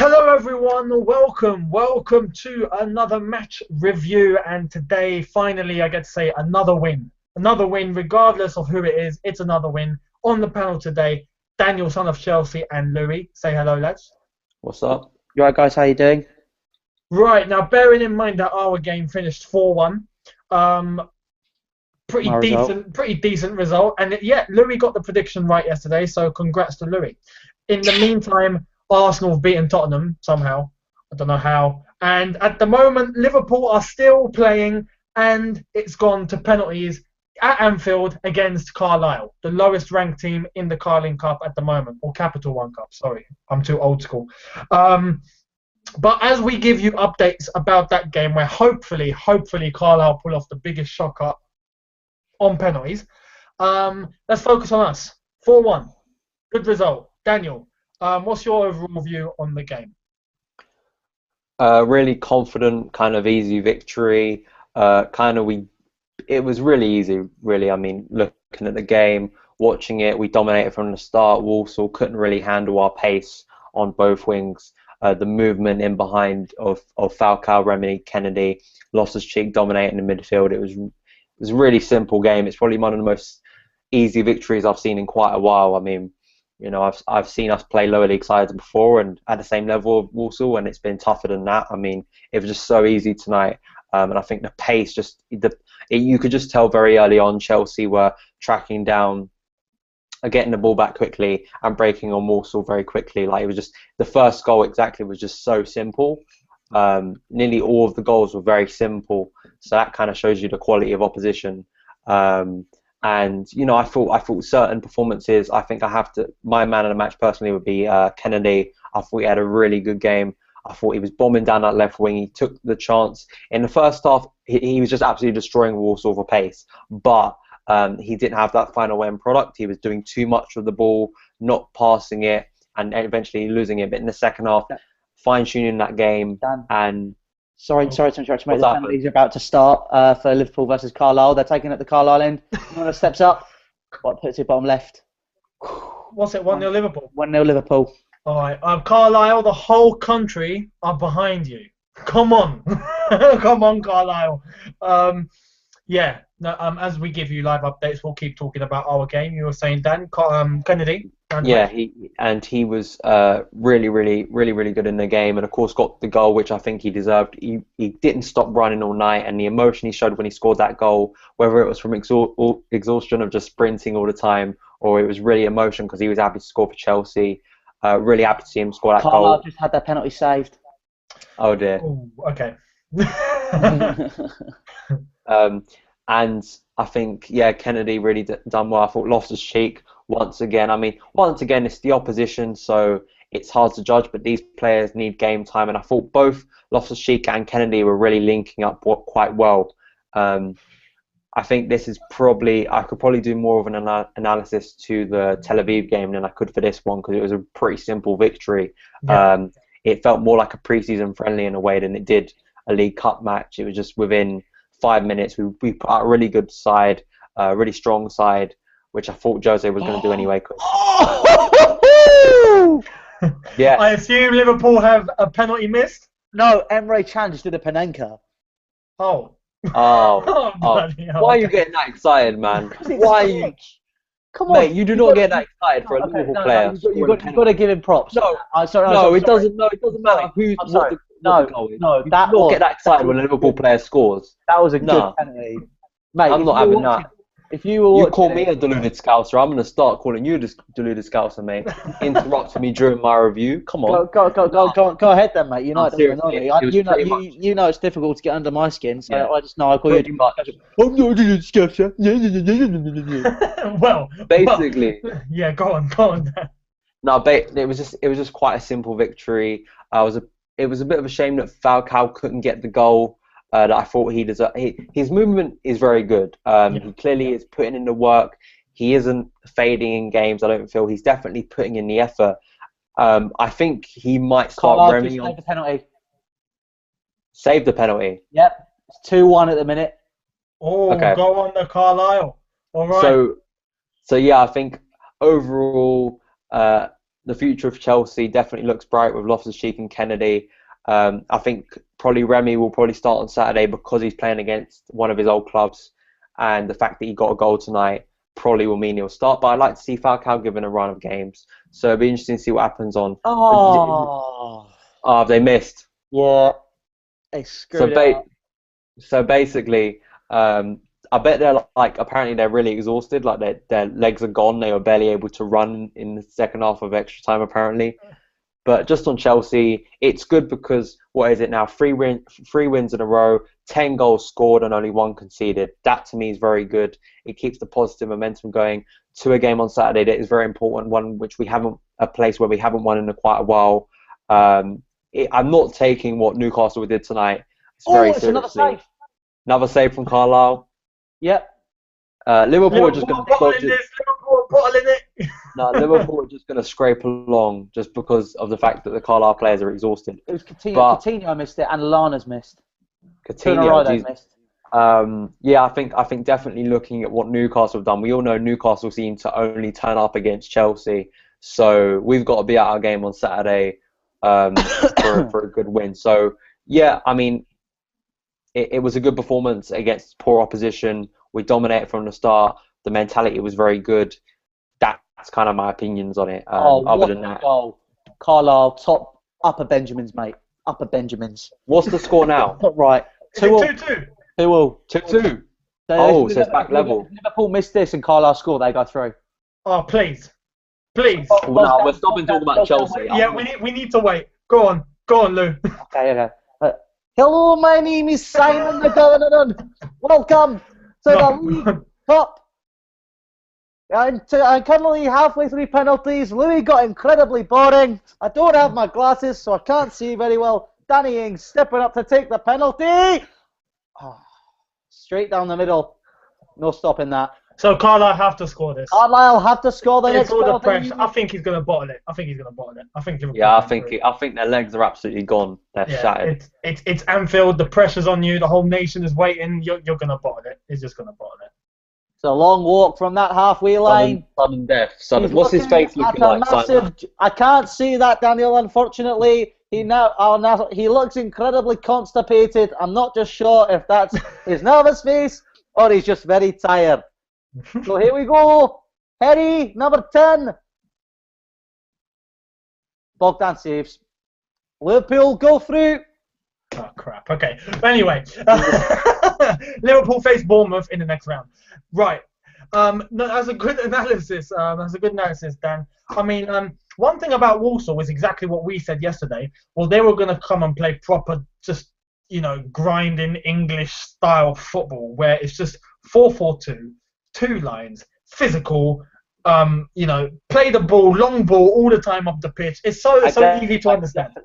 Hello everyone, welcome to another match review, and today finally I get to say another win. Another win regardless of who it is, it's another win. On the panel today, Daniel, son of Chelsea, and Louis. Say hello, lads. What's up? You alright, guys? How you doing? Right, now bearing in mind that our game finished 4-1, pretty My result. decent result, and yeah, Louis got the prediction right yesterday, so congrats to Louis. In the meantime, Arsenal have beaten Tottenham somehow. I don't know how. And at the moment, Liverpool are still playing, and it's gone to penalties at Anfield against Carlisle, the lowest ranked team in the Carling Cup at the moment, or Capital One Cup. Sorry, I'm too old school. But as we give you updates about that game, where hopefully Carlisle pull off the biggest shocker on penalties, let's focus on us. 4-1. Good result. Daniel, what's your overall view on the game? Really confident, kind of easy victory. It was really easy, really. I mean, looking at the game, watching it, we dominated from the start. Walsall couldn't really handle our pace on both wings. The movement in behind of Falcao, Remedy, Kennedy, Loftus-Cheek dominating the midfield. It was a really simple game. It's probably one of the most easy victories I've seen in quite a while. I mean, you know, I've seen us play lower league sides before and at the same level of Walsall, and it's been tougher than that. I mean, it was just so easy tonight, and I think the pace you could just tell very early on Chelsea were tracking down, getting the ball back quickly and breaking on Walsall very quickly. Like, it was just the first goal exactly was just so simple. Nearly all of the goals were very simple, so that kind of shows you the quality of opposition. And you know, I thought certain performances. I think my man of the match personally would be Kennedy. I thought he had a really good game. I thought he was bombing down that left wing. He took the chance in the first half. He was just absolutely destroying Walsall for pace, but he didn't have that final end product. He was doing too much with the ball, not passing it, and eventually losing it. But in the second half, fine-tuning that game. Dan. And Sorry to interrupt you, mate. What's The happened? penalties are about to start for Liverpool versus Carlisle. They're taking at the Carlisle end. One steps up. What puts it bottom left? What's it, 1-0 Liverpool? 1-0 Liverpool. All right, Carlisle, the whole country are behind you. Come on. Come on, Carlisle. Yeah, no, as we give you live updates, we'll keep talking about our game. You were saying, Dan, Kennedy. yeah, he was really good in the game, and of course got the goal, which I think he deserved. He didn't stop running all night, and the emotion he showed when he scored that goal, whether it was from exhaustion of just sprinting all the time, or it was really emotion because he was happy to score for Chelsea. Really happy to see him score that Carlisle goal. just had their penalty saved. Oh dear. Ooh, okay. And I think, yeah, Kennedy really done well. I thought Loftus-Cheek, once again, it's the opposition, so it's hard to judge, but these players need game time, and I thought both Loftus-Cheek and Kennedy were really linking up quite well. I think this is I could probably do more of an analysis to the Tel Aviv game than I could for this one, because it was a pretty simple victory. Yeah. It felt more like a pre-season friendly in a way than it did a League Cup match. It was just within 5 minutes we put out a really good side, a really strong side, which I thought Jose was going to do anyway. Yeah. I assume Liverpool have a penalty missed? No, Emre Can just did a Panenka. Oh. Oh. Bloody hell. Why are you getting that excited, man? Why are you... Come on, Mate, you do not get that excited for a Liverpool player. You've got to give him props. No, sorry. it doesn't matter what the goal is. No, You do not get that excited when a Liverpool player scores. That was a No. good penalty. Mate, I'm not having that. If you were You watching call me a deluded scouser, I'm going to start calling you a deluded scouser, mate. Interrupting me during my review. Come on. Go ahead then, mate. You know it doesn't annoy me. Seriously, You know it's difficult to get under my skin, so Yeah. I just know I call you. Pretty much. I'm not a deluded scouser. Well, Basically. yeah, go on. No, it was just quite a simple victory. It was a bit of a shame that Falcao couldn't get the goal that I thought he deserved. His movement is very good. He clearly is putting in the work. He isn't fading in games. I don't feel he's definitely putting in the effort. I think he might start Remy on. Save the penalty. Save the penalty. Yep, it's 2-1 at the minute. Oh, Okay. Go on the Carlisle. All right. So yeah, I think overall the the future of Chelsea definitely looks bright with Loftus-Cheek and Kennedy. I think probably Remy will probably start on Saturday because he's playing against one of his old clubs, and the fact that he got a goal tonight probably will mean he'll start. But I'd like to see Falcao given a run of games, so it'll be interesting to see what happens on. Oh, Have they missed? yeah, they screwed it up. So basically, I bet they're apparently they're really exhausted. Like their legs are gone. They were barely able to run in the second half of extra time apparently. But just on Chelsea, it's good because what is it now? Three wins in a row, 10 goals scored and only 1 conceded. That to me is very good. It keeps the positive momentum going to a game on Saturday that is very important. One which a place where we haven't won in quite a while. I'm not taking what Newcastle did tonight. It's very seriously. Another save. Another save from Carlisle. Yep. Liverpool are just going to bottling it. No, Liverpool are just going to scrape along just because of the fact that the Carlisle players are exhausted. It was Coutinho missed it, and Lallana's missed. Coutinho missed. Yeah, I think definitely looking at what Newcastle have done. We all know Newcastle seem to only turn up against Chelsea, so we've got to be at our game on Saturday for a good win. So yeah, I mean, it was a good performance against poor opposition. We dominated from the start. The mentality was very good. That's kind of my opinions on it. Other than that, Carlisle, top upper Benjamins, mate. Upper Benjamins. What's the score now? Right. 2-2. 2-2. So it's back level. If Liverpool missed this and Carlisle score, they go through. Oh, please. No, we're stopping talking about Chelsea. Yeah, we need to wait. Go on, Lou. Okay. Hello, my name is Simon the Governor. Welcome to the League Cup. I'm currently halfway through penalties. Louis got incredibly boring. I don't have my glasses, so I can't see very well. Danny Ings stepping up to take the penalty. Straight down the middle. No stopping that. So Carlisle have to score this. Carlisle have to score the next penalty. Pressure. I think he's going to bottle it. I think I think their legs are absolutely gone. They're shattered. It's Anfield. The pressure's on you. The whole nation is waiting. You're going to bottle it. It's just going to bottle it. It's a long walk from that halfway line. Sudden death. What's his face looking like? I can't see that, Daniel, unfortunately. He looks incredibly constipated. I'm not just sure if that's his nervous face or he's just very tired. So here we go. Harry, number 10. Bogdan saves. Liverpool go through. Oh, crap. Okay. Anyway, Liverpool face Bournemouth in the next round. Right. No, that's a good analysis. Dan. I mean, one thing about Walsall is exactly what we said yesterday. Well, they were going to come and play proper, just, grinding English-style football, where it's just 4-4-2, 2 lines, physical, play the ball, long ball, all the time up the pitch. It's so easy to understand.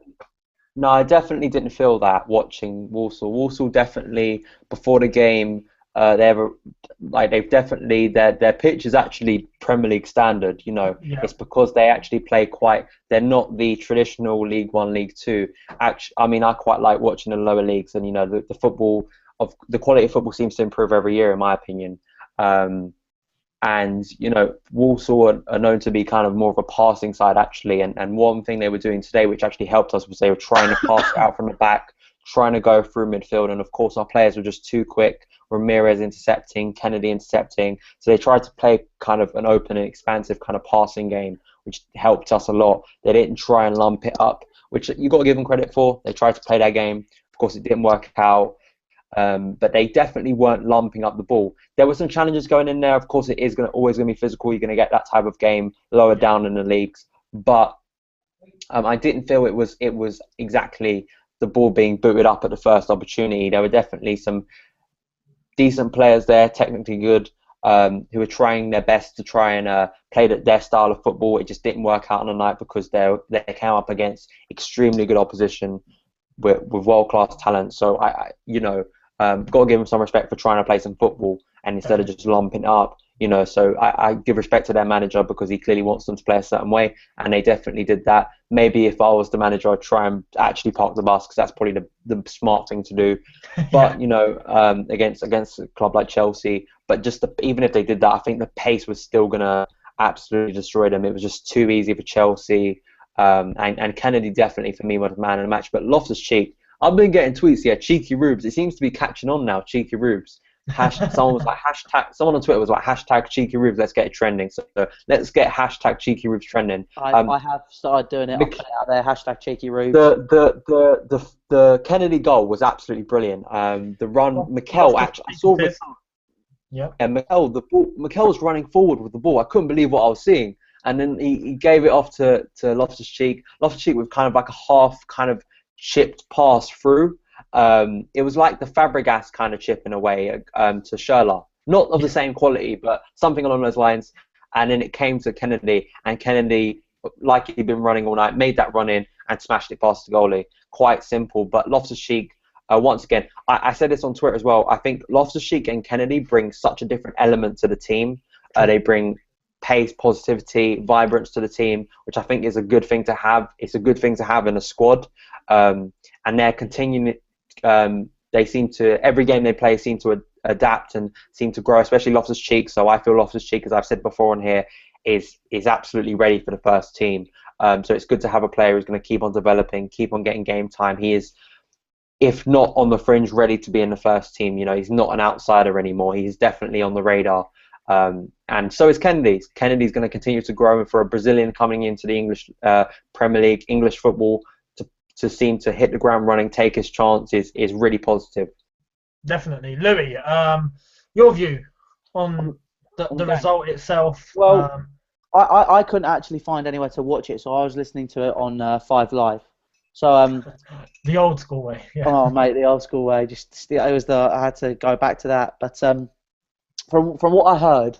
No, I definitely didn't feel that watching Walsall. Walsall definitely, before the game, their pitch is actually Premier League standard. It's because they actually play they're not the traditional League One, League Two. Actually, I mean, I quite like watching the lower leagues, and the quality of football seems to improve every year, in my opinion. And Walsall are known to be kind of more of a passing side actually, and one thing they were doing today which actually helped us was they were trying to pass it out from the back, trying to go through midfield, and of course our players were just too quick. Ramirez intercepting, Kennedy intercepting, so they tried to play kind of an open and expansive kind of passing game, which helped us a lot. They didn't try and lump it up, which you got to give them credit for. They tried to play their game. Of course it didn't work out. But they definitely weren't lumping up the ball. There were some challenges going in there. Of course, it is always going to be physical. You're going to get that type of game lower down in the leagues. But I didn't feel it was exactly the ball being booted up at the first opportunity. There were definitely some decent players there, technically good, who were trying their best to try and play their style of football. It just didn't work out on the night because they came up against extremely good opposition with world-class talent. So got to give them some respect for trying to play some football and instead of just lumping it up, so I give respect to their manager because he clearly wants them to play a certain way, and they definitely did that. Maybe if I was the manager, I'd try and actually park the bus because that's probably the smart thing to do. But against a club like Chelsea, but even if they did that, I think the pace was still gonna absolutely destroyed them. It was just too easy for Chelsea. And Kennedy definitely for me was the man of the match. But Loftus-Cheek, I've been getting tweets. Yeah, cheeky Rubes. It seems to be catching on now. Cheeky Rubes. Someone was like hashtag. Someone on Twitter was like hashtag cheeky Rubes. Let's get it trending. So let's get hashtag cheeky Rubes trending. I have started doing it. I'll put it out there. Hashtag cheeky Rubes. The Kennedy goal was absolutely brilliant. The run, Mikel actually. I saw. Yeah. And Mikel was running forward with the ball. I couldn't believe what I was seeing. And then he gave it off to Loftus-Cheek. Loftus-Cheek with kind of like a half kind of chipped pass through. It was like the Fabregas kind of chip in a way to Schürrle. Not of the same quality, but something along those lines. And then it came to Kennedy, and Kennedy, like he'd been running all night, made that run in and smashed it past the goalie. Quite simple. But Loftus-Cheek, once again, I said this on Twitter as well. I think Loftus-Cheek and Kennedy bring such a different element to the team. They bring pace, positivity, vibrance to the team, which I think is a good thing to have. It's a good thing to have in a squad. And they're continuing. They seem to, every game they play, seem to adapt and seem to grow, especially Loftus-Cheek. So I feel Loftus-Cheek, as I've said before on here, is absolutely ready for the first team. So it's good to have a player who's going to keep on developing, keep on getting game time. He is, if not on the fringe, ready to be in the first team. You know, he's not an outsider anymore. He's definitely on the radar. And so is Kennedy. Kennedy's going to continue to grow, and for a Brazilian coming into the English Premier League, English football, to seem to hit the ground running, take his chances, is really positive. Definitely. Louis, your view on the result itself? Well, I couldn't actually find anywhere to watch it, so I was listening to it on 5 Live. So the old school way. Yeah. Oh mate, the old school way. I had to go back to that. But from what I heard,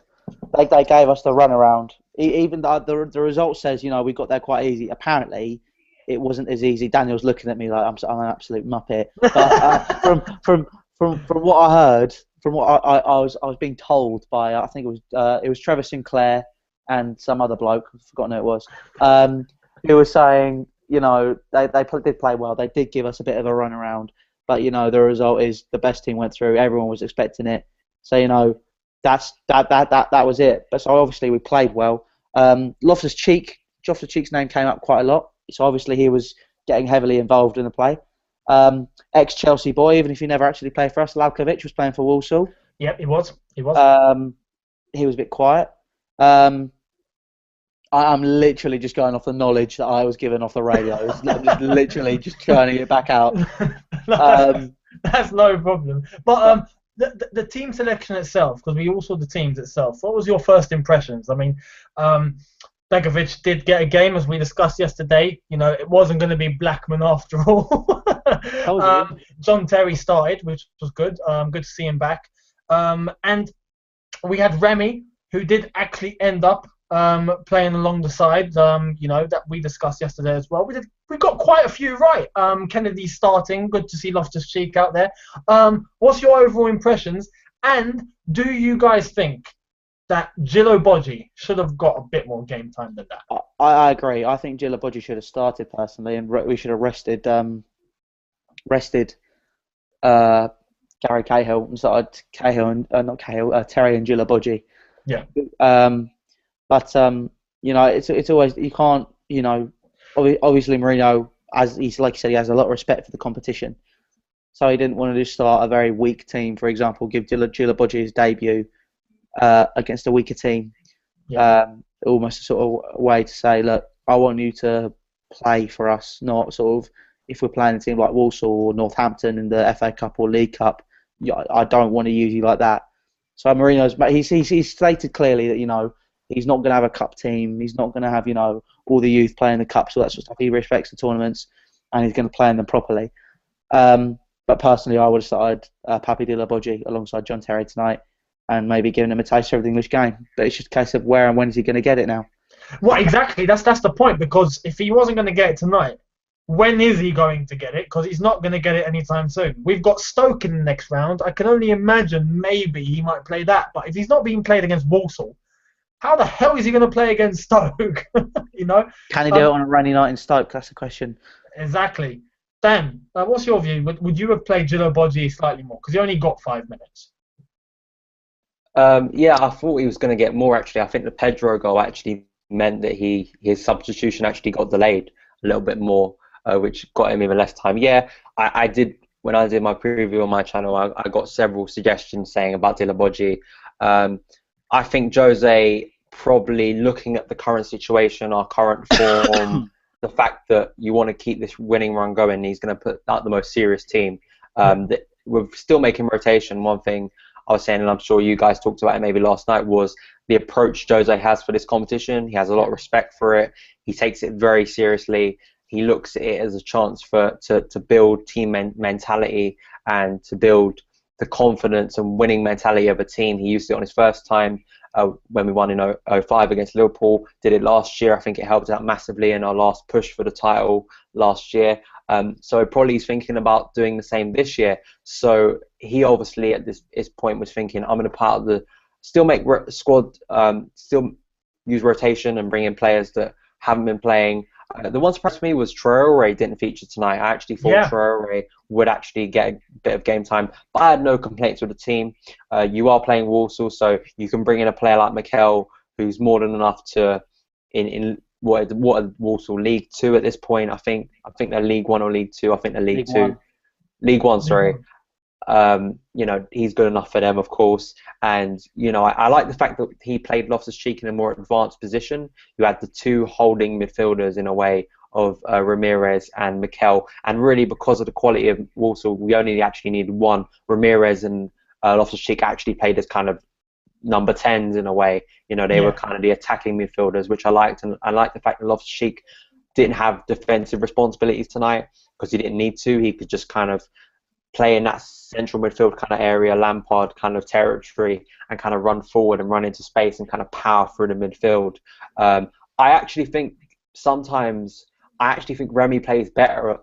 they gave us the runaround. Even the result says, you know, we got there quite easy. Apparently, it wasn't as easy. Daniel's looking at me like I'm an absolute muppet. But from what I heard, from what I was being told by, I think it was Trevor Sinclair and some other bloke, I've forgotten who it was, who was saying, you know, they did play well. They did give us a bit of a runaround, but you know, the result is the best team went through. Everyone was expecting it, so you know, that was it. But so obviously we played well. Loftus-Cheek's name came up quite a lot, so obviously he was getting heavily involved in the play. Ex-Chelsea boy, even if he never actually played for us, Lalkovic was playing for Walsall. Yep, he was. He was a bit quiet. I'm literally just going off the knowledge that I was given off the radio. I'm just literally just churning it back out. That's no problem. But the team selection itself, because we all saw the teams itself, what was your first impressions? I mean, Begovic did get a game, as we discussed yesterday. You know, it wasn't going to be Blackman after all. John Terry started, which was good. Good to see him back. And we had Remy, who did actually end up playing along the side, you know, that we discussed yesterday as well. We got quite a few right. Kennedy starting, good to see Loftus-Cheek out there. What's your overall impressions? And do you guys think that Djilobodji should have got a bit more game time than that? I agree. I think Djilobodji should have started personally, and we should have rested Gary Cahill and started Terry and Djilobodji. Yeah. But you know, it's always, you can't, you know, obviously Mourinho, as he's, like you said, he has a lot of respect for the competition, so he didn't want to just start a very weak team. For example, give Djilobodji his debut against a weaker team. Yeah. Almost a sort of way to say, look, I want you to play for us, not sort of, if we're playing a team like Walsall or Northampton in the FA Cup or League Cup, I don't want to use you like that. So Mourinho's, he's stated clearly that, you know, he's not going to have a cup team. He's not going to have, you know, all the youth playing the cups, all that sort of stuff. He respects the tournaments, and he's going to play in them properly. But personally, I would have started Papi Djilobodji alongside John Terry tonight, and maybe giving him a taste of the English game. But it's just a case of where and when is he going to get it now? Well, exactly. That's the point, because if he wasn't going to get it tonight, when is he going to get it? Because he's not going to get it anytime soon. We've got Stoke in the next round. I can only imagine maybe he might play that. But if he's not being played against Walsall, how the hell is he going to play against Stoke? You know? Can he do it on a rainy night in Stoke? That's the question. Exactly. Dan, what's your view? Would you have played Djilobodji slightly more? Because he only got 5 minutes. Yeah, I thought he was going to get more actually. I think the Pedro goal actually meant that his substitution actually got delayed a little bit more, which got him even less time. Yeah, I did when I did my preview on my channel. I got several suggestions saying about Dilaboji. Um, I think Jose probably looking at the current situation, our current form, the fact that you want to keep this winning run going, he's going to put out the most serious team. That we're still making rotation. One thing I was saying, and I'm sure you guys talked about it maybe last night, was the approach Jose has for this competition. He has a lot of respect for it. He takes it very seriously. He looks at it as a chance to build team mentality and to build the confidence and winning mentality of a team. He used it on his first time when we won in 05 against Liverpool. Did it last year. I think it helped out massively in our last push for the title last year. So probably he's thinking about doing the same this year. So he obviously at this point was thinking, I'm going to part of the still make squad, still use rotation and bring in players that haven't been playing. The one surprise for me was Traore didn't feature tonight. I actually thought Traore would actually get a bit of game time, but I had no complaints with the team. You are playing Walsall, so you can bring in a player like Mikel, who's more than enough to in what are Walsall League 2 at this point. I think they're League 1 or League 2. I think they're League 2. League 1, sorry. He's good enough for them, of course. And, I like the fact that he played Loftus-Cheek in a more advanced position. You had the two holding midfielders in a way of Ramirez and Mikel. And really, because of the quality of Walsall, we only actually needed one. Ramirez and Loftus-Cheek actually played as kind of number 10s in a way. They were kind of the attacking midfielders, which I liked. And I like the fact that Loftus-Cheek didn't have defensive responsibilities tonight because he didn't need to. He could just kind of play in that central midfield kind of area, Lampard kind of territory, and kind of run forward and run into space and kind of power through the midfield. I actually think Remy plays better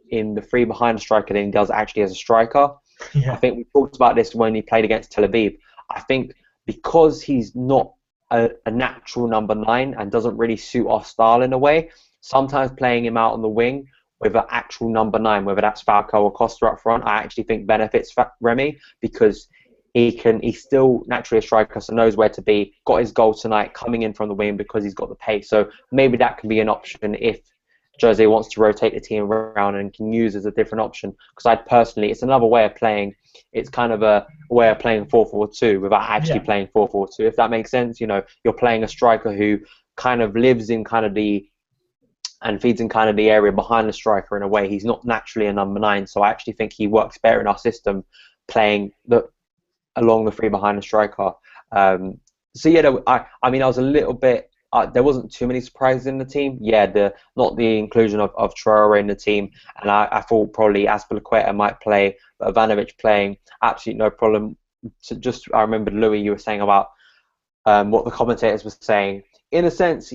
in the three behind the striker than he does actually as a striker. I think we talked about this when he played against Tel Aviv. I think because he's not a natural number 9 and doesn't really suit our style in a way, sometimes playing him out on the wing with an actual number 9, whether that's Falco or Costa up front, I actually think benefits Remy because he's still naturally a striker, so knows where to be. Got his goal tonight coming in from the wing because he's got the pace. So maybe that can be an option if Jose wants to rotate the team around and can use as a different option. Because it's another way of playing. It's kind of a way of playing 4-4-2 without actually playing 4-4-2, if that makes sense. You're playing a striker who kind of lives in kind of and feeds in kind of the area behind the striker in a way. He's not naturally a number 9, so I actually think he works better in our system playing along the three behind the striker. I was a little bit, there wasn't too many surprises in the team. Not the inclusion of Traore in the team, and I thought probably Azpilicueta might play, but Ivanovic playing, absolutely no problem. I remember, Louis, you were saying about what the commentators were saying. In a sense,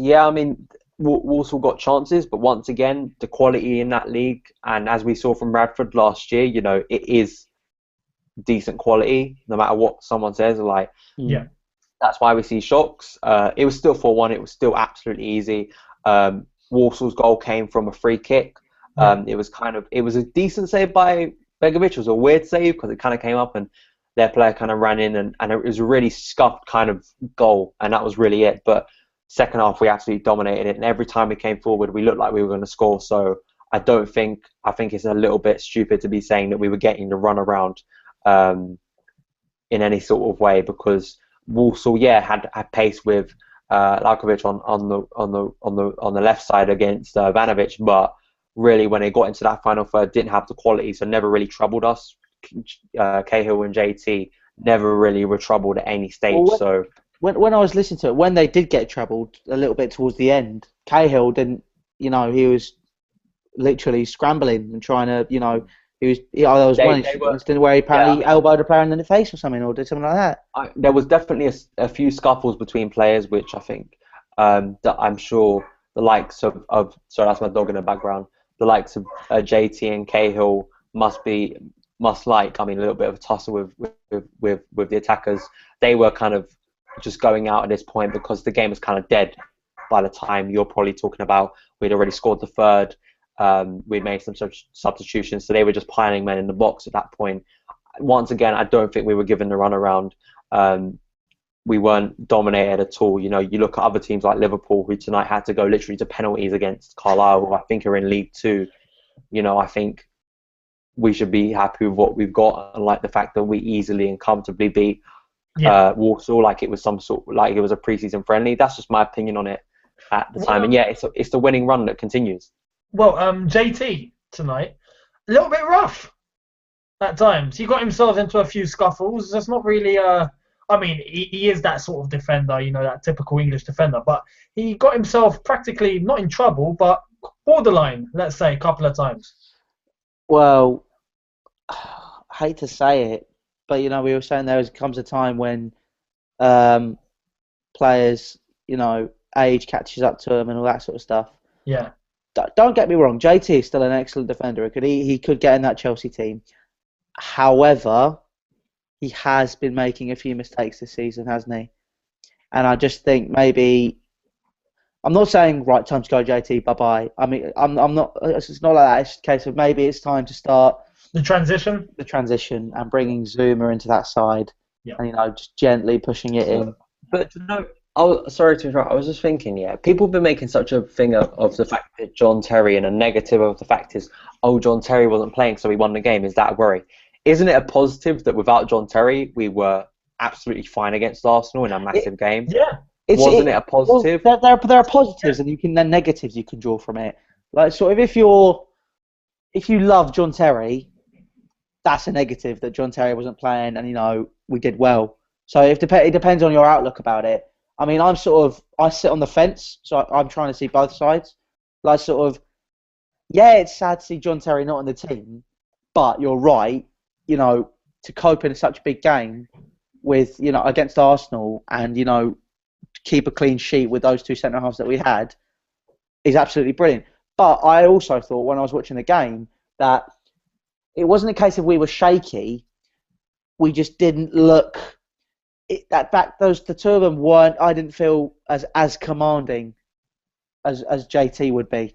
Walsall got chances, but once again, the quality in that league, and as we saw from Bradford last year, it is decent quality, no matter what someone says. That's why we see shocks. It was still 4-1. It was still absolutely easy. Walsall's goal came from a free kick. It was a decent save by Begovic. It was a weird save because it kind of came up and their player kind of ran in, and it was a really scuffed kind of goal, and that was really it. But second half, we absolutely dominated it, and every time we came forward, we looked like we were going to score. So I think it's a little bit stupid to be saying that we were getting the run around in any sort of way, because Walsall, had pace with Lalkovic on the left side against Ivanovic, but really when they got into that final third, didn't have the quality, so never really troubled us. Cahill and JT never really were troubled at any stage. When I was listening to it, when they did get troubled a little bit towards the end, Cahill didn't, he was literally scrambling and trying to, there was one instance where he apparently elbowed a player in the face or something, or did something like that. There was definitely a few scuffles between players, which I think that I'm sure the likes of sorry, that's my dog in the background. The likes of JT and Cahill must like a little bit of a tussle with the attackers. They were kind of just going out at this point because the game was kind of dead by the time you're probably talking about. We'd already scored the third. We'd made some substitutions, so they were just piling men in the box at that point. Once again, I don't think we were given the runaround. We weren't dominated at all. You know, you look at other teams like Liverpool, who tonight had to go literally to penalties against Carlisle, who I think are in League Two. You know, I think we should be happy with what we've got, and like the fact that we easily and comfortably beat Walsall, like it was like it was a pre-season friendly. That's just my opinion on it at the time. And yeah, it's the winning run that continues. Well, JT tonight, a little bit rough at times. He got himself into a few scuffles. That's not really I mean, he is that sort of defender, you know, that typical English defender. But he got himself practically not in trouble, but borderline, let's say, a couple of times. Well, I hate to say it, but you know, we were saying there comes a time when players, you know, age catches up to them and all that sort of stuff. Yeah. Don't get me wrong, JT is still an excellent defender. He could get in that Chelsea team. However, he has been making a few mistakes this season, hasn't he? And I just think maybe, I'm not saying right, time to go JT, bye bye. I mean, I'm not. It's not like that. It's just a case of maybe it's time to start the transition and bringing Zuma into that side, and you know, just gently pushing it in. But you know, sorry to interrupt. I was just thinking, people have been making such a thing of the fact that John Terry, and a negative of the fact is, John Terry wasn't playing, so we won the game. Is that a worry? Isn't it a positive that without John Terry, we were absolutely fine against Arsenal in a massive game? Yeah. Wasn't it a positive? Well, there are positives, and then negatives you can draw from it. Like, sort of, if you love John Terry, that's a negative that John Terry wasn't playing, and you know we did well. So it depends on your outlook about it. I mean, I sit on the fence, so I'm trying to see both sides. Like, sort of, it's sad to see John Terry not in the team, but you're right. You know, to cope in such a big game with, you know, against Arsenal, and you know, keep a clean sheet with those two centre halves that we had is absolutely brilliant. But I also thought when I was watching the game that it wasn't a case of we were shaky. We just didn't look. The two of them weren't. I didn't feel as commanding as JT would be.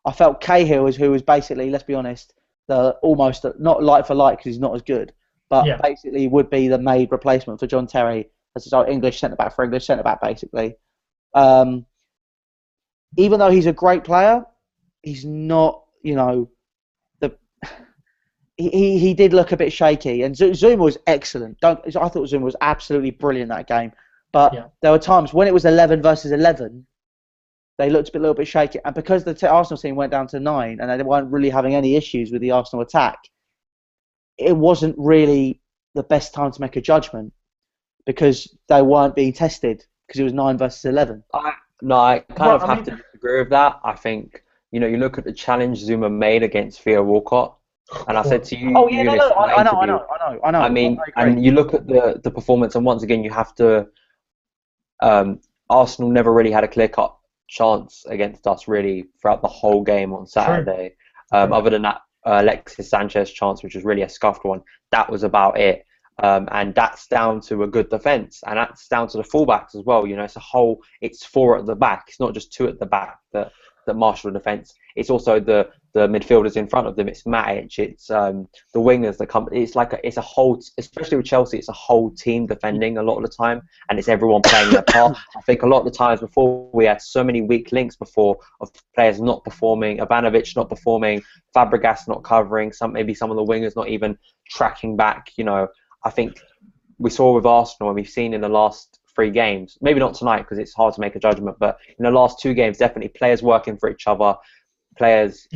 I felt Cahill, who was basically, let's be honest, almost not like for like because he's not as good, but basically would be the made replacement for John Terry as our English centre back for English centre back, basically. Even though he's a great player, he's not. You know, he did look a bit shaky, and Zuma was excellent. I thought Zuma was absolutely brilliant that game, but there were times when it was 11 versus 11. They looked a little bit shaky, and because the Arsenal team went down to 9 and they weren't really having any issues with the Arsenal attack, it wasn't really the best time to make a judgment because they weren't being tested because it was 9 versus 11. I have to disagree with that. I think, you know, you look at the challenge Zuma made against Theo Walcott, and I said to you, I know. I mean, and you look at the performance, and once again, you have to. Arsenal never really had a clear-cut chance against us really throughout the whole game on Saturday. Other than that Alexis Sanchez chance, which was really a scuffed one, that was about it. And that's down to a good defence, and that's down to the fullbacks as well. You know, it's 4 at the back. It's not just 2 at the back that marshal the defence. It's also the midfielders in front of them. It's Matic. It's the wingers that come. It's a whole, especially with Chelsea, it's a whole team defending a lot of the time, and it's everyone playing their part. I think a lot of the times before we had so many weak links before of players not performing, Ivanovic not performing, Fabregas not covering, maybe some of the wingers not even tracking back. You know, I think we saw with Arsenal, and we've seen in the last 3 games, maybe not tonight because it's hard to make a judgment, but in the last 2 games, definitely players working for each other, players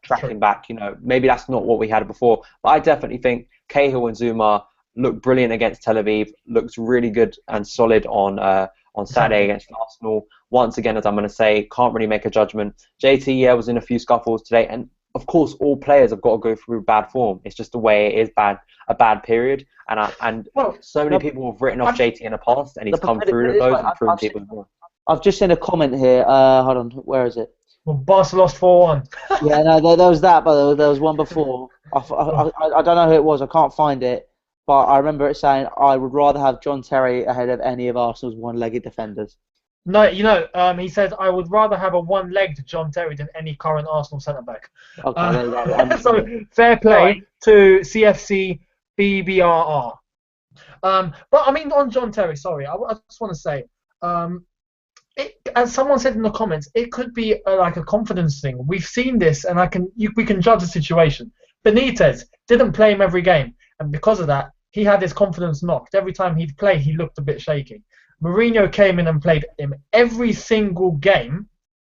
tracking back. You know, maybe that's not what we had before, but I definitely think Cahill and Zuma looked brilliant against Tel Aviv, looks really good and solid on Saturday against Arsenal. Once again, as I'm going to say, can't really make a judgment. JT, was in a few scuffles today, and of course, all players have got to go through bad form. It's just the way it is, a bad period. And so many people have written off JT in the past, and he's come through those and proven people more. I've just seen a comment here. Hold on, where is it? Well, Barca lost 4-1. Yeah, no, there was that, but there was one before. I don't know who it was. I can't find it. But I remember it saying, I would rather have John Terry ahead of any of Arsenal's one-legged defenders. No, you know, he said, I would rather have a one-legged John Terry than any current Arsenal centre-back. Okay, there you go. So, fair play to CFC BBRR. But I mean, on John Terry, sorry, I just want to say, um, as someone said in the comments, it could be like a confidence thing. We've seen this, and we can judge the situation. Benitez didn't play him every game, and because of that, he had his confidence knocked. Every time he'd play, he looked a bit shaky. Mourinho came in and played him every single game,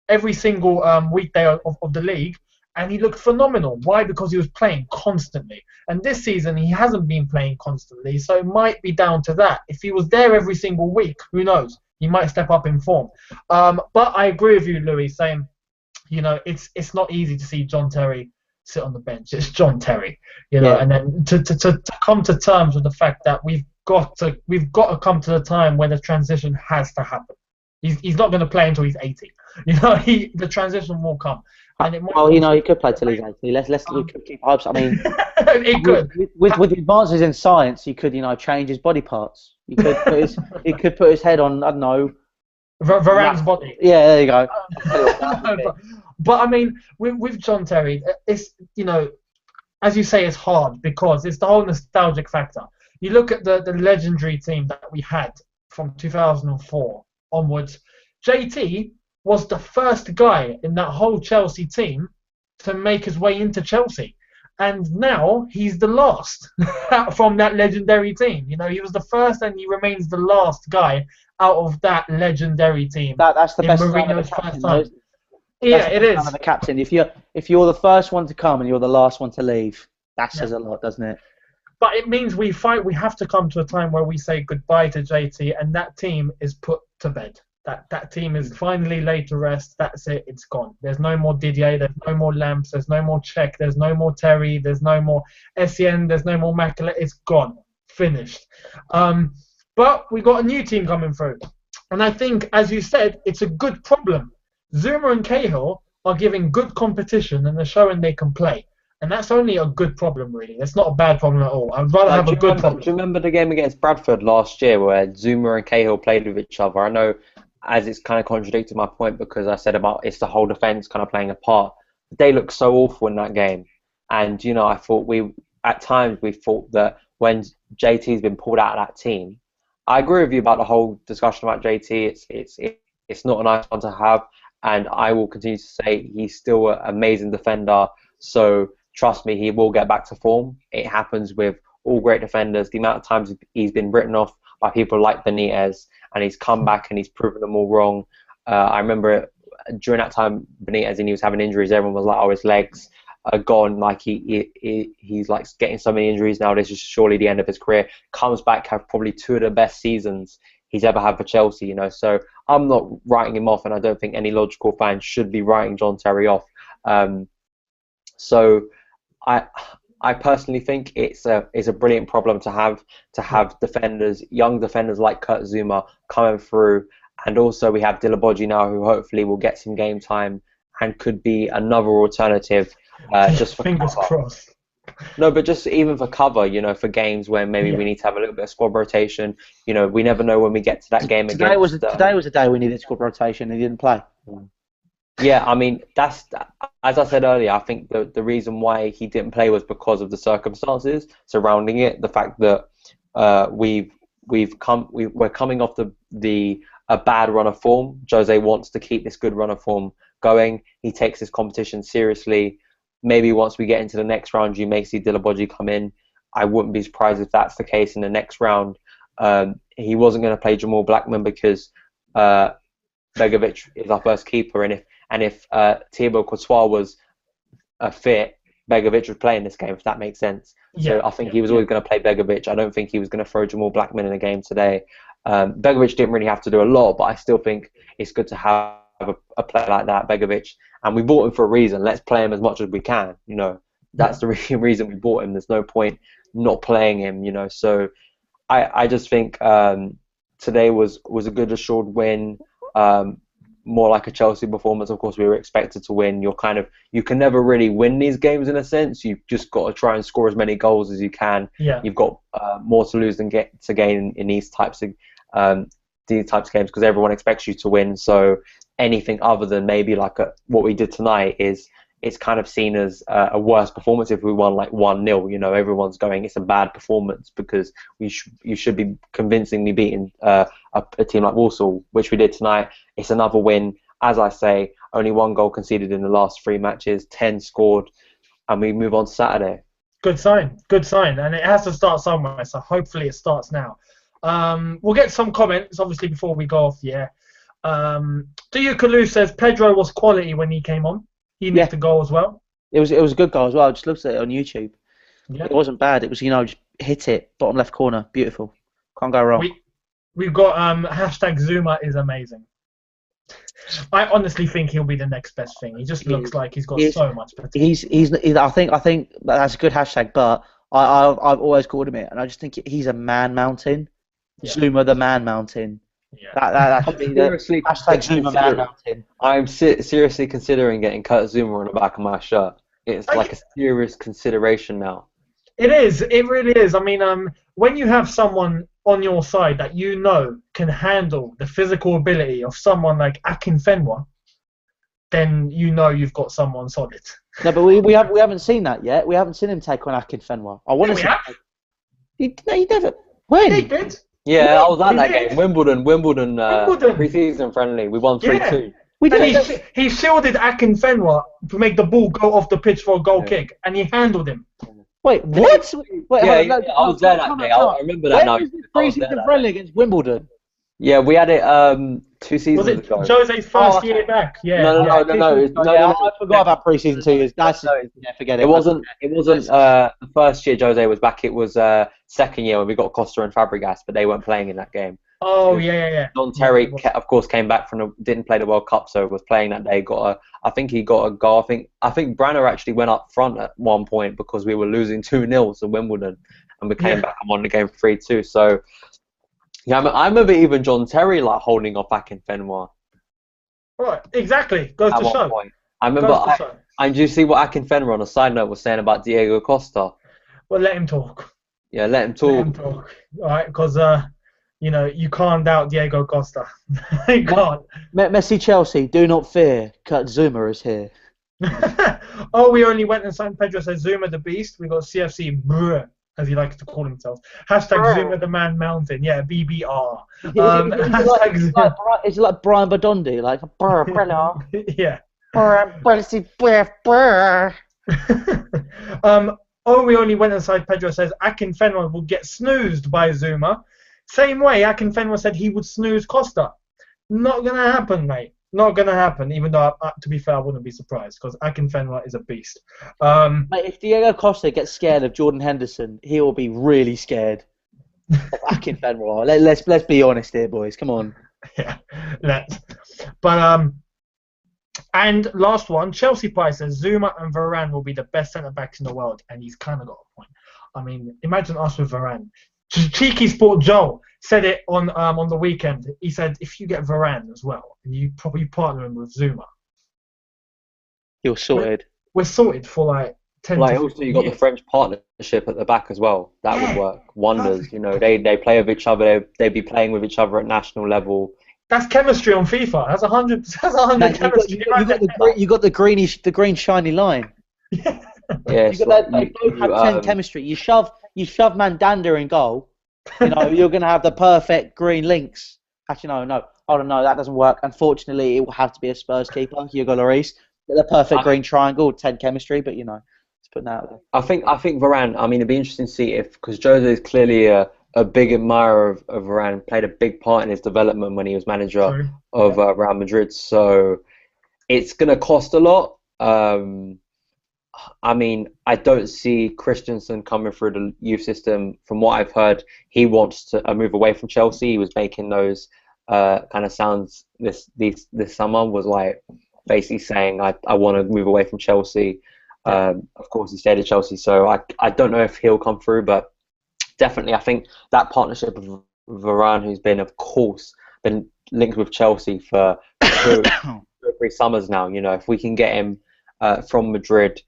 every single weekday of the league, and he looked phenomenal. Why? Because he was playing constantly. And this season, he hasn't been playing constantly, so it might be down to that. If he was there every single week, who knows? He might step up in form. But I agree with you, Louis, saying, it's not easy to see John Terry sit on the bench. It's John Terry, and then to come to terms with the fact that we've got to come to the time where the transition has to happen. He's not going to play until he's 80. The transition will come. And he could play till he's 80. We could keep hopes. I mean, it could. With advances in science, he could, change his body parts. He could put his head on, I don't know, Varane's body. Yeah, there you go. but I mean, with John Terry, it's as you say, it's hard because it's the whole nostalgic factor. You look at the legendary team that we had from 2004 onwards. JT was the first guy in that whole Chelsea team to make his way into Chelsea. And now he's the last from that legendary team. He was the first and he remains the last guy out of that legendary team. That's the best Mourinho's first time. Yeah, it is. The captain. If you're the first one to come and you're the last one to leave, that says a lot, doesn't it? But it means we have to come to a time where we say goodbye to JT and that team is put to bed. That team is finally laid to rest. That's it. It's gone. There's no more Didier. There's no more Lamps. There's no more Czech. There's no more Terry. There's no more Essien. There's no more Makela. It's gone. Finished. But we got a new team coming through. And I think, as you said, it's a good problem. Zuma and Cahill are giving good competition and they're showing they can play. And that's only a good problem, really. It's not a bad problem at all. I'd rather have a good problem. Do you remember the game against Bradford last year where Zuma and Cahill played with each other? I know, as it's kind of contradicted my point because I said about it's the whole defence kind of playing a part. They looked so awful in that game. And, I thought at times we thought that when JT's been pulled out of that team, I agree with you about the whole discussion about JT. It's not a nice one to have. And I will continue to say he's still an amazing defender. So trust me, he will get back to form. It happens with all great defenders. The amount of times he's been written off by people like Benitez, and he's come back and he's proven them all wrong. I remember during that time, Benitez, and he was having injuries. Everyone was like, "Oh, his legs are gone." Like he's like getting so many injuries now. This is surely the end of his career. Comes back, have probably two of the best seasons he's ever had for Chelsea. So I'm not writing him off, and I don't think any logical fan should be writing John Terry off. So I personally think it's a brilliant problem to have defenders, young defenders like Kurt Zuma coming through, and also we have Diliboji now who hopefully will get some game time and could be another alternative just for fingers cover. Crossed. No, but just even for cover, for games where maybe we need to have a little bit of squad rotation. We never know when we get to that game again. Today was a day we needed squad rotation and he didn't play. Yeah, I mean, that's, as I said earlier, I think the reason why he didn't play was because of the circumstances surrounding it. The fact that we're coming off a bad run of form. Jose wants to keep this good run of form going. He takes this competition seriously. Maybe once we get into the next round, you may see Diliboji come in. I wouldn't be surprised if that's the case in the next round. He wasn't going to play Jamal Blackman because Begovic is our first keeper, and if Thibaut Courtois was fit, Begovic would play in this game, if that makes sense. So I think he was always going to play Begovic. I don't think he was going to throw Jamal Blackman in a game today. Begovic didn't really have to do a lot, but I still think it's good to have a player like that, Begovic. And we bought him for a reason. Let's play him as much as we can. That's the reason we bought him. There's no point not playing him. So I just think today was a good assured win. More like a Chelsea performance. Of course, we were expected to win. You can never really win these games in a sense. You've just got to try and score as many goals as you can. Yeah. You've got more to lose than to gain in these types of games because everyone expects you to win. So anything other than maybe like what we did tonight is it's kind of seen as a worse performance if we won like 1-0. You know, everyone's going, it's a bad performance because you should be convincingly beating a team like Walsall, which we did tonight. It's another win. As I say, only 1 goal conceded in the last 3 matches, 10 scored, and we move on Saturday. Good sign, and it has to start somewhere, so hopefully it starts now. We'll get some comments, obviously, before we go off the air. Kalu says Pedro was quality when he came on. He nicked a goal as well. It was a good goal as well. I just looked at it on YouTube. Yeah. It wasn't bad. It was, just hit it, bottom left corner. Beautiful. Can't go wrong. We've got hashtag Zuma is amazing. I honestly think he'll be the next best thing. He just looks like he's got so much potential. I think that's a good hashtag, but I've always called him it, and I just think he's a man mountain. Yeah. Zuma the man mountain. Yeah. That should be the hashtag Zuma man mountain. I'm seriously considering getting Kurt Zuma on the back of my shirt. It's like a serious consideration now. It is. It really is. I mean, when you have someone on your side that you know can handle the physical ability of someone like Akinfenwa, then you know you've got someone solid. No, but we haven't seen that yet. We haven't seen him take on Akinfenwa. I want to see. He never. When? He did. Yeah, I was at that game. Wimbledon pre-season friendly. We won 3-2. He shielded Akinfenwa to make the ball go off the pitch for a goal kick, and he handled him. Wait, what? Wait, I was there that day. I remember that night. When was the pre-season friendly against Wimbledon? Yeah, we had it 2 seasons ago. Was it Jose's first year back? Yeah. No. I forgot about pre-season 2 years. Forget it. It wasn't the first year Jose was back. It was second year when we got Costa and Fabregas, but they weren't playing in that game. Oh, yeah. John Terry, of course, came back didn't play the World Cup, so was playing that day. I think he got a goal. I think Branner actually went up front at one point because we were losing 2-0 to Wimbledon, and we came back and won the game 3-2. So, yeah, I remember even John Terry holding off Akinfenwa. Right, exactly. Goes to show. Point. I remember. And do you see what Akinfenwa on a side note was saying about Diego Costa? Well, let him talk. Yeah, let him talk. All right, because you can't doubt Diego Costa. You can't. Messi Chelsea, do not fear. Kurt Zuma is here. We only went and signed Pedro says Zuma the Beast. We got CFC, brr, as he likes to call himself. Hashtag Zuma the Man Mountain. Yeah, BBR. Is it like Brian Badondi? Like, brr. Yeah. We only went inside. Pedro says Akinfenwa will get snoozed by Zuma. Same way Akinfenwa said he would snooze Costa. Not going to happen, mate. Not going to happen, even though, to be fair, I wouldn't be surprised, because Akinfenwa is a beast. Mate, if Diego Costa gets scared of Jordan Henderson, he will be really scared of Akinfenwa. Let's be honest here, boys. Come on. Yeah, let's. But, and last one, Chelsea Price says Zuma and Varane will be the best centre-backs in the world, and he's kind of got a point. I mean, imagine us with Varane. Cheeky Sport Joel said it on the weekend. He said, if you get Varane as well, and you probably partner him with Zuma, you're sorted. We're sorted for 10 to 15 also, you got the French partnership at the back as well. That would work wonders. They play with each other. They'd be playing with each other at national level. That's chemistry on FIFA. That's 100. That's 100 chemistry. You got the green shiny line. Yeah. Yeah. They both have 10 chemistry. You shove Mandanda in goal. You're gonna have the perfect green links. Actually, no. Oh no, that doesn't work. Unfortunately, it will have to be a Spurs keeper, Hugo Lloris. The perfect green triangle, 10 chemistry, but let's put that out there. I think Varane. I mean, it'd be interesting to see because Jose is clearly a big admirer of Varane, played a big part in his development when he was manager of Real Madrid. So it's gonna cost a lot. I mean, I don't see Christensen coming through the youth system. From what I've heard, he wants to move away from Chelsea. He was making those kind of sounds this summer, was basically saying, I want to move away from Chelsea. Of course, he stayed at Chelsea, so I don't know if he'll come through, but definitely I think that partnership of Varane, who's of course, been linked with Chelsea for 2 or 3 summers now, if we can get him from Madrid,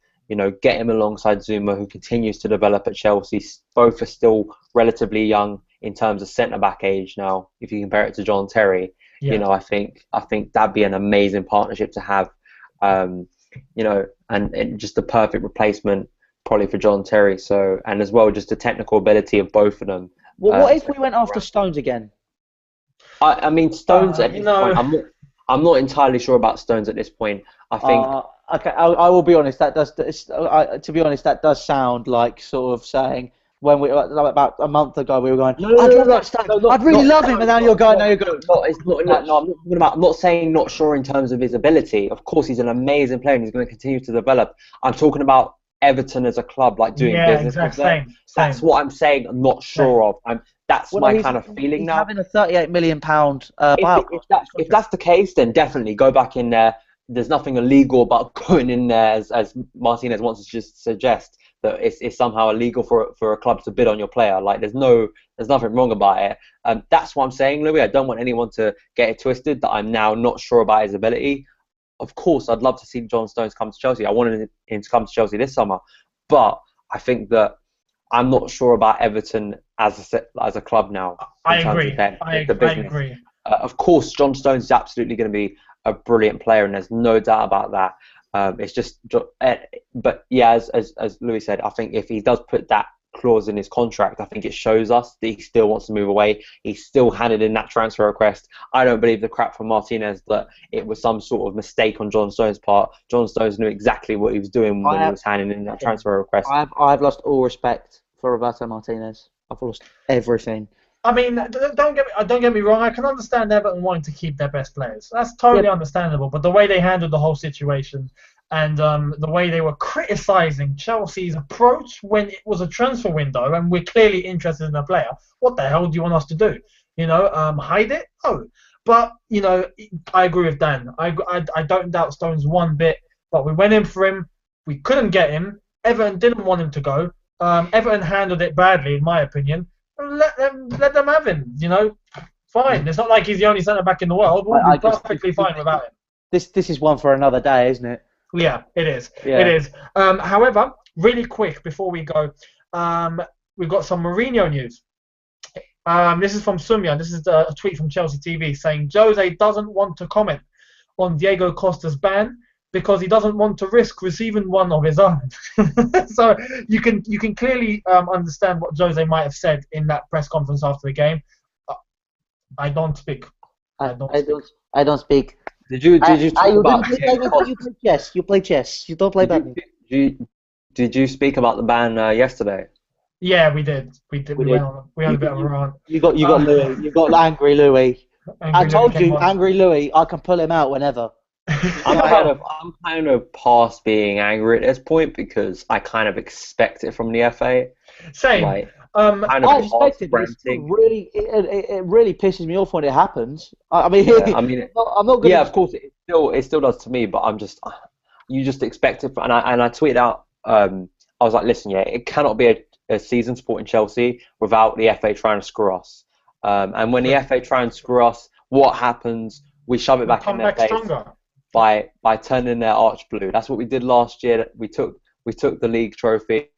get him alongside Zuma, who continues to develop at Chelsea. Both are still relatively young in terms of centre-back age now, if you compare it to John Terry. I think that'd be an amazing partnership to have. and just the perfect replacement probably for John Terry. So, and as well, just the technical ability of both of them. Well, what if we went after Stones again? I mean, Stones at this point, I'm not entirely sure about Stones at this point. I think. Okay, I will be honest. To be honest, that does sound like sort of saying when we about a month ago we were going. I'd love that Stones. I'd really love him, and now you're going. I'm not saying not sure in terms of his ability. Of course, he's an amazing player, and he's going to continue to develop. I'm talking about Everton as a club, like doing business with them. Same. That's what I'm saying. I'm not sure of. That's my kind of feeling now. He's having a £38 million buyout. If that's the case, then definitely go back in there. There's nothing illegal about going in there, as Martinez wants to just suggest that it's somehow illegal for a club to bid on your player. Like there's nothing wrong about it. That's what I'm saying, Louis. I don't want anyone to get it twisted that I'm now not sure about his ability. Of course, I'd love to see John Stones come to Chelsea. I wanted him to come to Chelsea this summer, but I think that I'm not sure about Everton as a club now. I agree. I agree. Of course, John Stones is absolutely going to be a brilliant player, and there's no doubt about that. It's just, but yeah, as Louis said, I think if he does put that clause in his contract, I think it shows us that he still wants to move away. He's still handed in that transfer request. I don't believe the crap from Martinez that it was some sort of mistake on John Stones' part. John Stones knew exactly what he was doing when he was handing in that transfer request. I've lost all respect for Roberto Martinez. I've lost everything. I mean, don't get me wrong. I can understand Everton wanting to keep their best players. That's totally understandable. But the way they handled the whole situation, and the way they were criticising Chelsea's approach when it was a transfer window, and we're clearly interested in a player. What the hell do you want us to do? Hide it? No. But I agree with Dan. I don't doubt Stones one bit. But we went in for him. We couldn't get him. Everton didn't want him to go. Everton handled it badly, in my opinion. Let them have him. Fine. It's not like he's the only centre back in the world. We'll be perfectly fine without him. This is one for another day, isn't it? Yeah, it is. Yeah. It is. However, really quick before we go, we've got some Mourinho news. This is from Sumya. This is a tweet from Chelsea TV saying Jose doesn't want to comment on Diego Costa's ban because he doesn't want to risk receiving one of his own. So you can clearly understand what Jose might have said in that press conference after the game. I don't speak. I don't speak. Did you talk about? You play chess. You play chess. You don't play badminton. Did you speak about the ban yesterday? Yeah, we did. We had a bit of a rant. You got Louis. You got angry Louis. I told you, angry Louis. I can pull him out whenever. I'm kind of past being angry at this point because I kind of expect it from the FA. Same. I expect it, but it really pisses me off when it happens. I'm not gonna... Yeah, of course, it still does to me. But you just expect it. And I tweeted out. I was like, listen, it cannot be a season supporting Chelsea without the FA trying to screw us. And when the FA try and screw us, what happens? We shove it back in their face. Stronger. By turning their arch blue. That's what we did last year. We took the league trophy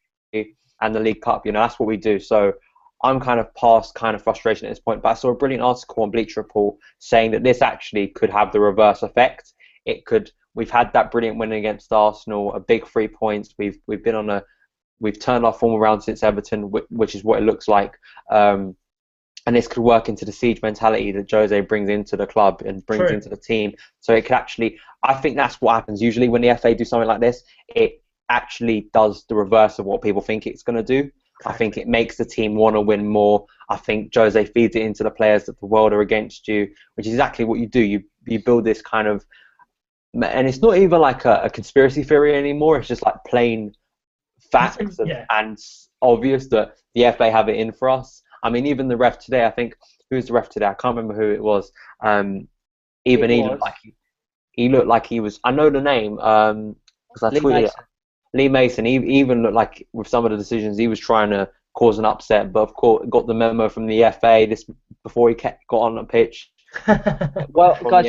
and the League Cup. That's what we do. So I'm kind of past kind of frustration at this point. But I saw a brilliant article on Bleacher Report saying that this actually could have the reverse effect. It could. We've had that brilliant win against Arsenal, a big 3 points. We've turned our form around since Everton, which is what it looks like. And this could work into the siege mentality that Jose brings into the club and brings into the team. So it could actually, I think that's what happens usually when the FA do something like this. It actually does the reverse of what people think it's going to do. I think it makes the team want to win more. I think Jose feeds it into the players that the world are against you, which is exactly what you do. You build this kind of, and it's not even like a conspiracy theory anymore. It's just like plain facts and obvious that the FA have it in for us. I mean, even the ref today, I think, who's the ref today? I can't remember who it was. He looked like he was, I know the name, because I tweeted it. Lee Mason, he even looked like with some of the decisions he was trying to cause an upset, but of course got the memo from the FA before he got on the pitch. Well, guys,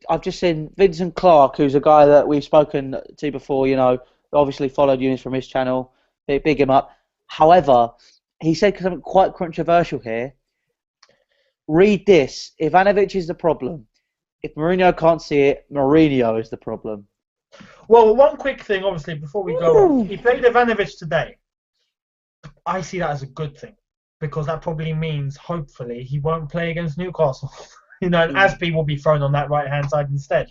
I've just seen Vincent Clark, who's a guy that we've spoken to before, obviously followed you from his channel, big him up. However, he said something quite controversial here. Read this. Ivanovic is the problem. If Mourinho can't see it, Mourinho is the problem. Well, one quick thing, obviously, before we go Ooh. on. He played Ivanovic today. I see that as a good thing because that probably means, hopefully, he won't play against Newcastle. And Aspi will be thrown on that right-hand side instead.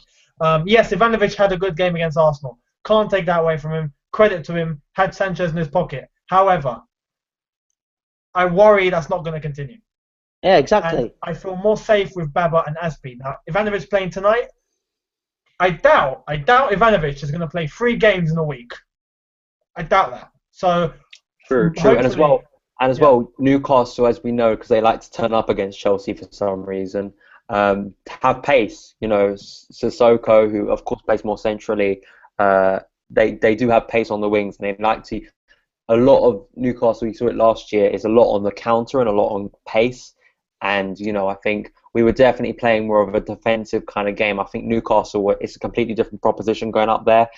Yes, Ivanovic had a good game against Arsenal. Can't take that away from him. Credit to him. Had Sanchez in his pocket. However, I worry that's not going to continue. Yeah, exactly. And I feel more safe with Baba and Aspi. Now, Ivanovic playing tonight, I doubt Ivanovic is going to play 3 games in a week. I doubt that. So, True. And as well, Newcastle, as we know, because they like to turn up against Chelsea for some reason, have pace. Sissoko, who of course plays more centrally, they do have pace on the wings, and they like to. A lot of Newcastle, we saw it last year, is a lot on the counter and a lot on pace. And I think we were definitely playing more of a defensive kind of game. I think Newcastle, it's a completely different proposition going up there.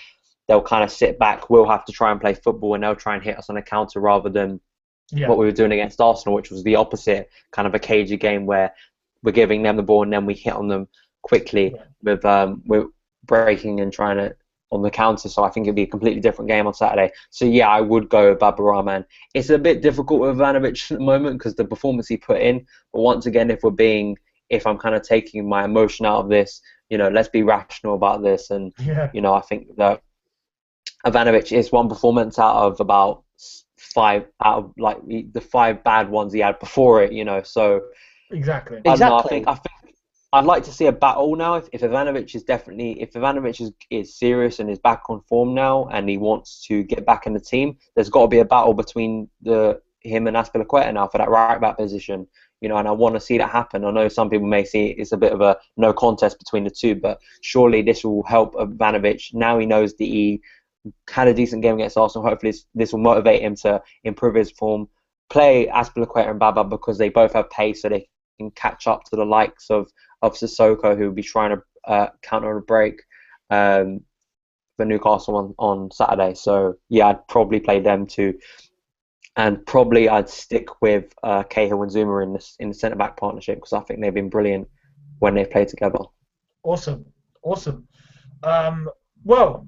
They'll kind of sit back. We'll have to try and play football, and they'll try and hit us on a counter rather than what we were doing against Arsenal, which was the opposite, kind of a cagey game where we're giving them the ball and then we hit on them quickly with we're breaking and trying to on the counter. So I think it'd be a completely different game on Saturday. So yeah, I would go with Baba Rahman. It's a bit difficult with Ivanovic at the moment because the performance he put in. But once again, if I'm kind of taking my emotion out of this, let's be rational about this. And I think that Ivanovic is one performance out of about 5 out of the 5 bad ones he had before it. So exactly. I think I'd like to see a battle now. If Ivanovic is serious and is back on form now, and he wants to get back in the team, there's got to be a battle between him and Azpilicueta now for that right back position. And I want to see that happen. I know some people may see it's a bit of a no contest between the two, but surely this will help Ivanovic. Now he knows that he had a decent game against Arsenal. Hopefully this will motivate him to improve his form. Play Azpilicueta and Baba because they both have pace, so they can catch up to the likes of Sissoko, who will be trying to counter a break for Newcastle on Saturday. So yeah, I'd probably play them too, and probably I'd stick with Cahill and Zuma in the centre back partnership because I think they've been brilliant when they've played together. Awesome. Well,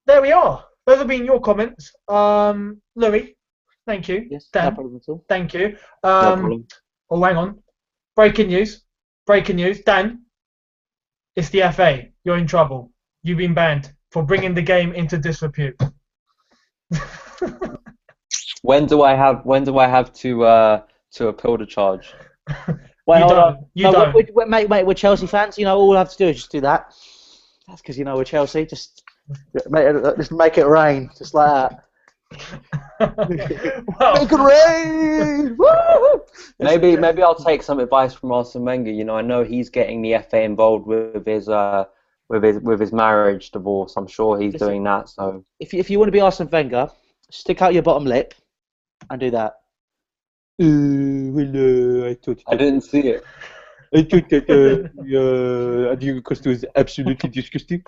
there we are. Those have been your comments, Louis. Thank you. Yes, Dan, no problem at all. thank you. No problem. Oh, hang on. Breaking news. Dan, it's the FA. You're in trouble. You've been banned for bringing the game into disrepute. When do I have to appeal the charge? Well, you don't. Mate, we're Chelsea fans. All we have to do is just do that. That's because we're Chelsea. Just make it rain, just like that. Make it rain! Woo! Maybe I'll take some advice from Arsene Wenger. I know he's getting the FA involved with his marriage divorce. I'm sure he's doing that. So if you want to be Arsene Wenger, stick out your bottom lip and do that. I didn't see it. I thought that it was absolutely disgusting.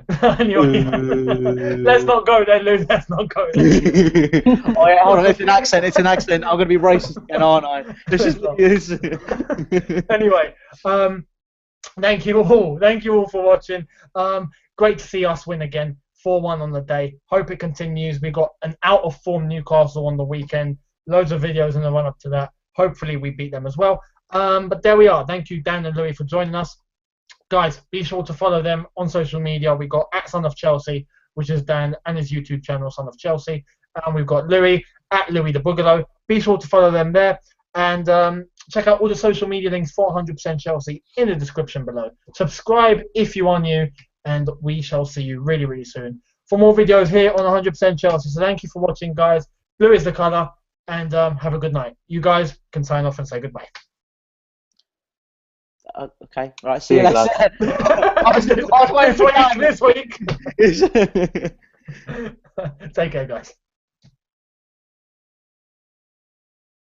Let's not go there, Lou. Let's not go there. Oh, yeah, hold on, it's an accent. I'm going to be racist again, aren't I? Anyway, thank you all for watching. Great to see us win again, 4-1 on the day. Hope it continues. We got an out of form Newcastle on the weekend. Loads of videos in the run up to that. Hopefully we beat them as well. But there we are. Thank you, Dan and Louis, for joining us. Guys, be sure to follow them on social media. We've got @SonOfChelsea, which is Dan, and his YouTube channel, Son of Chelsea. And we've got Louis, @Louis the Boogaloo. Be sure to follow them there. And check out all the social media links for 100% Chelsea in the description below. Subscribe if you are new, and we shall see you really, really soon for more videos here on 100% Chelsea. So thank you for watching, guys. Blue is the colour, and have a good night. You guys can sign off and say goodbye. Okay, all right, see you later. This week. Take care, guys.